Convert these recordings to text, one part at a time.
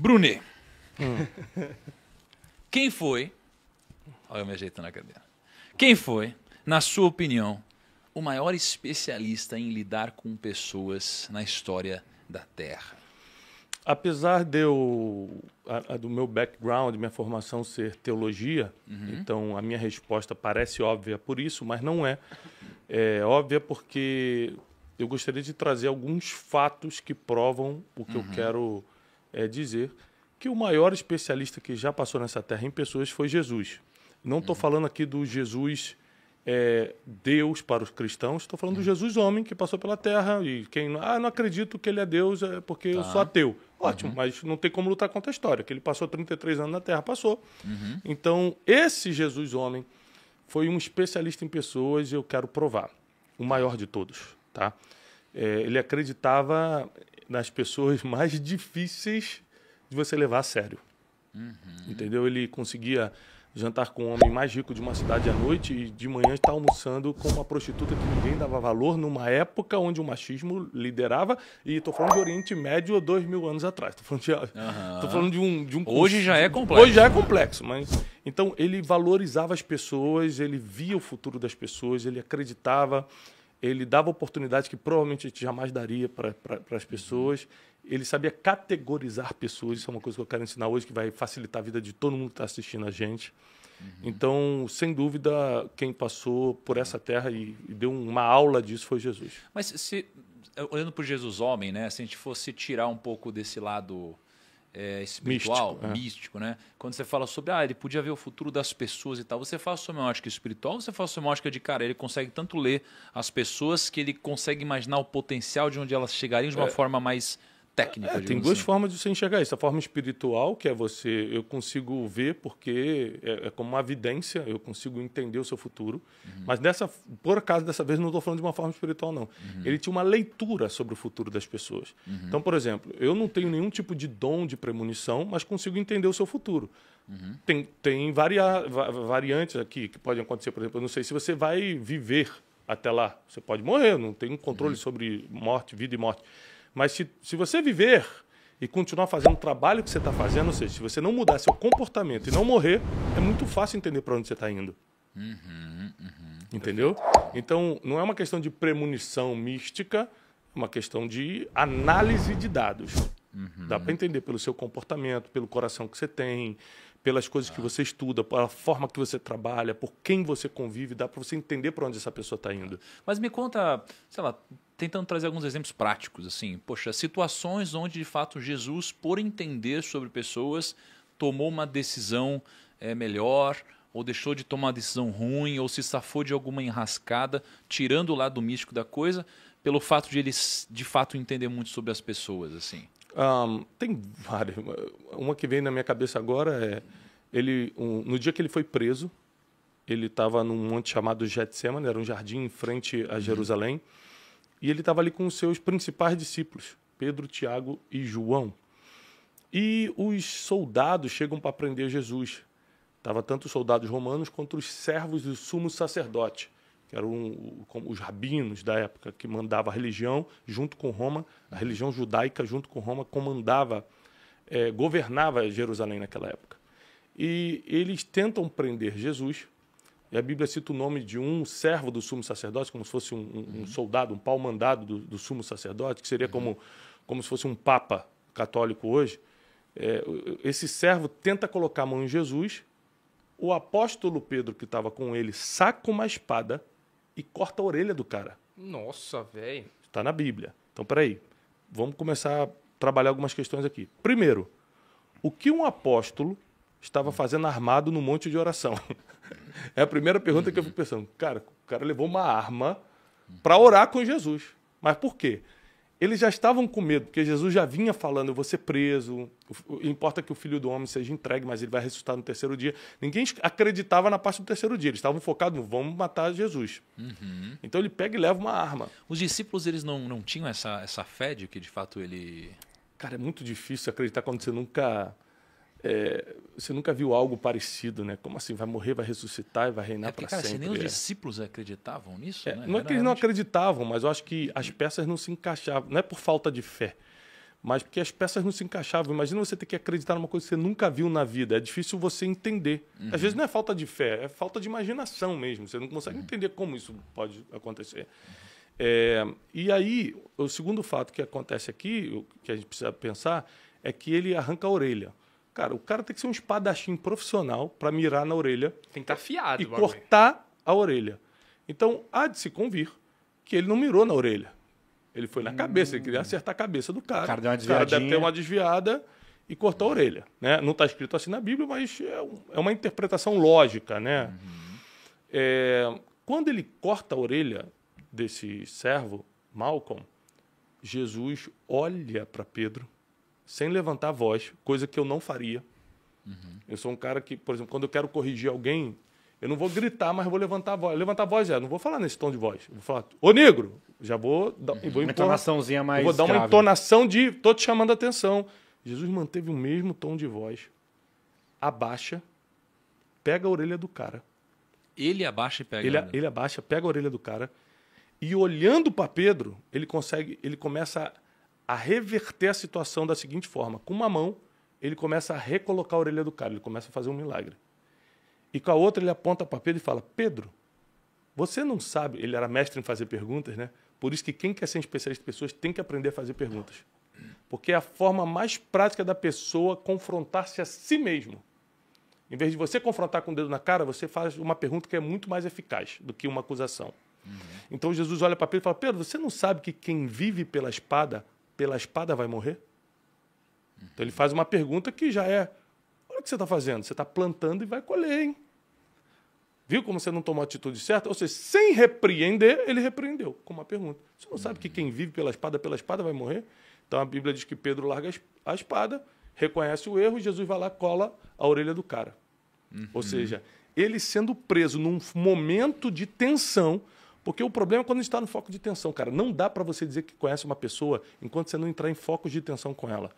Brunet. Quem foi... Olha eu me ajeitando na cadeira. Quem foi, na sua opinião, o maior especialista em lidar com pessoas na história da Terra? Apesar de do meu background, minha formação ser teologia, então a minha resposta parece óbvia por isso, mas não é. É óbvia porque eu gostaria de trazer alguns fatos que provam o que eu quero dizer, que o maior especialista que já passou nessa terra em pessoas foi Jesus. Não estou falando aqui do Jesus Deus para os cristãos, estou falando do Jesus homem que passou pela terra e quem não acredito que ele é Deus é porque eu sou ateu. Ótimo, mas não tem como lutar contra a história, que ele passou 33 anos na terra, passou. Então, esse Jesus homem foi um especialista em pessoas e eu quero provar, o maior de todos, tá? Ele acreditava nas pessoas mais difíceis de você levar a sério, entendeu? Ele conseguia jantar com o homem mais rico de uma cidade à noite e de manhã estar almoçando com uma prostituta que ninguém dava valor numa época onde o machismo liderava. E estou falando de Oriente Médio há 2000 anos atrás. Estou falando de um Hoje já é complexo. Hoje já é complexo. Mas, então, ele valorizava as pessoas, ele via o futuro das pessoas, ele acreditava, ele dava oportunidades que provavelmente a gente jamais daria para as pessoas. Ele sabia categorizar pessoas, isso é uma coisa que eu quero ensinar hoje, que vai facilitar a vida de todo mundo que está assistindo a gente. Então, sem dúvida, quem passou por essa terra e deu uma aula disso foi Jesus. Mas olhando para o Jesus homem, né? Se a gente fosse tirar um pouco desse lado espiritual, místico, né? Quando você fala sobre, ele podia ver o futuro das pessoas e tal, você fala sobre uma ótica espiritual ou você fala sobre uma ótica de, cara, ele consegue tanto ler as pessoas que ele consegue imaginar o potencial de onde elas chegariam de uma forma mais técnica? Tem duas formas de você enxergar isso. A forma espiritual, que é eu consigo ver porque é como uma evidência, eu consigo entender o seu futuro. Mas por acaso, dessa vez, não estou falando de uma forma espiritual, não. Ele tinha uma leitura sobre o futuro das pessoas. Então, por exemplo, eu não tenho nenhum tipo de dom de premonição, mas consigo entender o seu futuro. Tem variantes aqui que podem acontecer. Por exemplo, eu não sei se você vai viver até lá. Você pode morrer, não tem um controle sobre morte, vida e morte. Mas se você viver e continuar fazendo o trabalho que você está fazendo, ou seja, se você não mudar seu comportamento e não morrer, é muito fácil entender para onde você está indo. Entendeu? Então, não é uma questão de premonição mística, é uma questão de análise de dados. Dá para entender pelo seu comportamento, pelo coração que você tem, pelas coisas que você estuda, pela forma que você trabalha, por quem você convive, dá para você entender para onde essa pessoa está indo. Mas me conta, sei lá, tentando trazer alguns exemplos práticos, assim, poxa, situações onde de fato Jesus, por entender sobre pessoas, tomou uma decisão melhor, ou deixou de tomar uma decisão ruim, ou se safou de alguma enrascada, tirando o lado místico da coisa, pelo fato de ele de fato entender muito sobre as pessoas, assim. Tem várias. Uma que vem na minha cabeça agora no dia que ele foi preso, ele estava num monte chamado Getsemane, era um jardim em frente a Jerusalém, e ele estava ali com os seus principais discípulos, Pedro, Tiago e João. E os soldados chegam para prender Jesus. Estava tanto os soldados romanos quanto os servos do sumo sacerdote, que eram os rabinos da época, que mandava a religião junto com Roma, a religião judaica junto com Roma governava Jerusalém naquela época. E eles tentam prender Jesus, e a Bíblia cita o nome de um servo do sumo sacerdote, como se fosse um soldado, um pau-mandado do sumo sacerdote, que seria como se fosse um papa católico hoje. Esse servo tenta colocar a mão em Jesus, o apóstolo Pedro, que estava com ele, saca uma espada e corta a orelha do cara. Nossa, velho. Está na Bíblia. Então, peraí, vamos começar a trabalhar algumas questões aqui. Primeiro, o que um apóstolo estava fazendo armado no monte de oração? É a primeira pergunta que eu fico pensando. Cara, o cara levou uma arma para orar com Jesus. Mas por quê? Eles já estavam com medo, porque Jesus já vinha falando, eu vou ser preso, importa que o Filho do Homem seja entregue, mas ele vai ressuscitar no terceiro dia. Ninguém acreditava na parte do terceiro dia, eles estavam focados no vamos matar Jesus. Então ele pega e leva uma arma. Os discípulos, eles não tinham essa fé de que de fato ele... Cara, é muito difícil acreditar quando você nunca viu algo parecido, né? Como assim? Vai morrer, vai ressuscitar e vai reinar para sempre. Cara, nem os discípulos acreditavam nisso, né? Não é que eles não acreditavam, mas eu acho que as peças não se encaixavam. Não é por falta de fé, mas porque as peças não se encaixavam. Imagina você ter que acreditar numa coisa que você nunca viu na vida. É difícil você entender. Às vezes não é falta de fé, é falta de imaginação mesmo. Você não consegue entender como isso pode acontecer. E aí, o segundo fato que acontece aqui, o que a gente precisa pensar, é que ele arranca a orelha. Cara, o cara tem que ser um espadachim profissional para mirar na orelha. Tem que estar afiado. E cortar a orelha. Então, há de se convir que ele não mirou na orelha. Ele foi na cabeça, ele queria acertar a cabeça do cara. O cara deu uma O cara deve desviadinha. ter uma desviada e cortou a orelha. Né? Não está escrito assim na Bíblia, mas é uma interpretação lógica. Né? Quando ele corta a orelha desse servo, Malcolm, Jesus olha para Pedro sem levantar a voz, coisa que eu não faria. Eu sou um cara que, por exemplo, quando eu quero corrigir alguém, eu não vou gritar, mas eu vou levantar a voz. Levantar a voz não vou falar nesse tom de voz. Eu vou falar, ô negro, já vou dar Uma entonaçãozinha mais eu vou dar uma grave. entonação de tô te chamando a atenção. Jesus manteve o mesmo tom de voz. Abaixa, pega a orelha do cara. Ele abaixa e pega. Ele abaixa, pega a orelha do cara e olhando para Pedro, ele começa a reverter a situação da seguinte forma. Com uma mão, ele começa a recolocar a orelha do cara. Ele começa a fazer um milagre. E com a outra, ele aponta para Pedro e fala, Pedro, você não sabe... Ele era mestre em fazer perguntas, né? Por isso que quem quer ser especialista em pessoas tem que aprender a fazer perguntas. Porque é a forma mais prática da pessoa confrontar-se a si mesmo. Em vez de você confrontar com o dedo na cara, você faz uma pergunta que é muito mais eficaz do que uma acusação. Então Jesus olha para Pedro e fala, Pedro, você não sabe que quem vive pela espada vai morrer? Então ele faz uma pergunta que já é, olha o que você está fazendo, você está plantando e vai colher, hein? Viu como você não tomou a atitude certa? Ou seja, sem repreender, ele repreendeu com uma pergunta. Você não sabe que quem vive pela espada vai morrer? Então a Bíblia diz que Pedro larga a espada, reconhece o erro e Jesus vai lá e cola a orelha do cara. Ou seja, ele sendo preso num momento de tensão, porque o problema é quando a gente está no foco de tensão, cara. Não dá para você dizer que conhece uma pessoa enquanto você não entrar em focos de tensão com ela.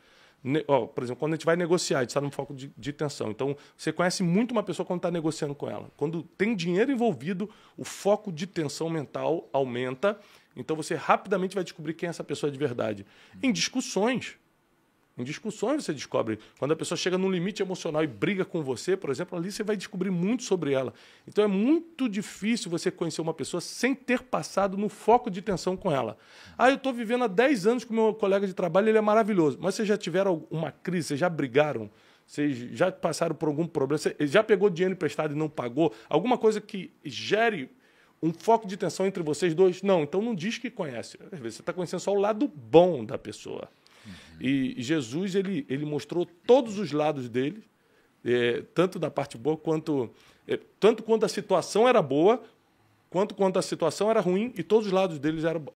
Por exemplo, quando a gente vai negociar, a gente está num foco de tensão. Então, você conhece muito uma pessoa quando está negociando com ela. Quando tem dinheiro envolvido, o foco de tensão mental aumenta. Então, você rapidamente vai descobrir quem é essa pessoa de verdade. Em discussões você descobre. Quando a pessoa chega num limite emocional e briga com você, por exemplo, ali você vai descobrir muito sobre ela. Então é muito difícil você conhecer uma pessoa sem ter passado no foco de tensão com ela. Eu estou vivendo há 10 anos com o meu colega de trabalho, ele é maravilhoso. Mas vocês já tiveram uma crise, vocês já brigaram? Vocês já passaram por algum problema? Você já pegou dinheiro emprestado e não pagou? Alguma coisa que gere um foco de tensão entre vocês dois? Não, então não diz que conhece. Às vezes você está conhecendo só o lado bom da pessoa. E Jesus, ele mostrou todos os lados dele, tanto da parte boa, tanto quando a situação era boa, quanto quando a situação era ruim, e todos os lados deles